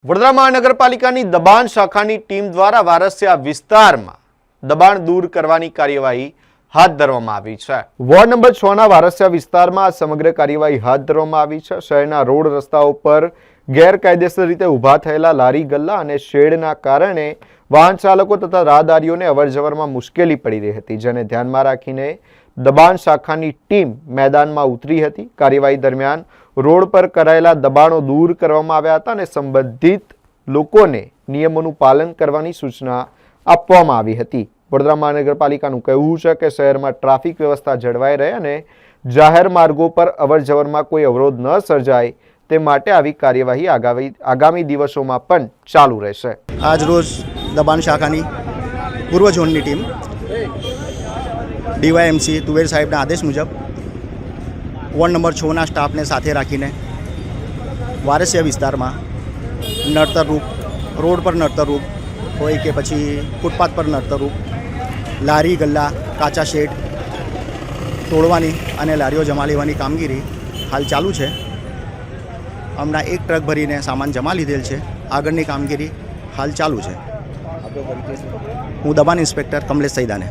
વડોદરા મહાનગરપાલિકાની દબાણ શાખાની ટીમ દ્વારા વારસિયા વિસ્તારમાં દબાણ દૂર કરવાની કાર્યવાહી હાથ ધરવામાં આવી છે। વોર્ડ નંબર 6 ના વારસિયા વિસ્તારમાં આ સમગ્ર કાર્યવાહી હાથ ધરવામાં આવી છે। શહેરના રોડ રસ્તાઓ પર ગેરકાયદેસર રીતે ઊભા થયેલા લારી ગલ્લા અને શેડના કારણે વાહન ચાલકો તથા રાહદારીઓને અવરજવરમાં મુશ્કેલી પડી રહી હતી, જેને ધ્યાનમાં રાખીને દબાણ શાખાની ટીમ મેદાનમાં ઉતરી હતી। કાર્યવાહી દરમિયાન રોડ પર કરાયેલા દબાણો દૂર કરવામાં આવ્યા હતા અને સંબંધિત લોકોને નિયમોનું પાલન કરવાની સૂચના આપવામાં આવી હતી। વડોદરા મહાનગરપાલિકાનું કહેવું છે કે શહેરમાં ટ્રાફિક વ્યવસ્થા જળવાઈ રહે અને જાહેર માર્ગો પર અવરજવરમાં કોઈ અવરોધ ન સર્જાય તે માટે આવી કાર્યવાહી આગામી દિવસોમાં પણ ચાલુ રહેશે। આજ રોજ દબાણ શાખાની પૂર્વ ઝોનની ટીમ ડીવાયએમસી તુવેર સાહેબના આદેશ મુજબ વોર્ડ નંબર 6ના સ્ટાફને સાથે રાખીને વારસિયા વિસ્તારમાં નડતરરૂપ રોડ પર નડતરરૂપ હોય કે પછી ફૂટપાથ પર નડતરરૂપ લારી ગલ્લા કાચા શેડ તોડવાની અને લારીઓ જમા લેવાની કામગીરી હાલ ચાલુ છે। હમણાં એક ટ્રક ભરીને સામાન જમા લીધેલ છે। આગળની કામગીરી હાલ ચાલુ છે। હું દબાણ ઇન્સ્પેક્ટર કમલેશ સૈદાને।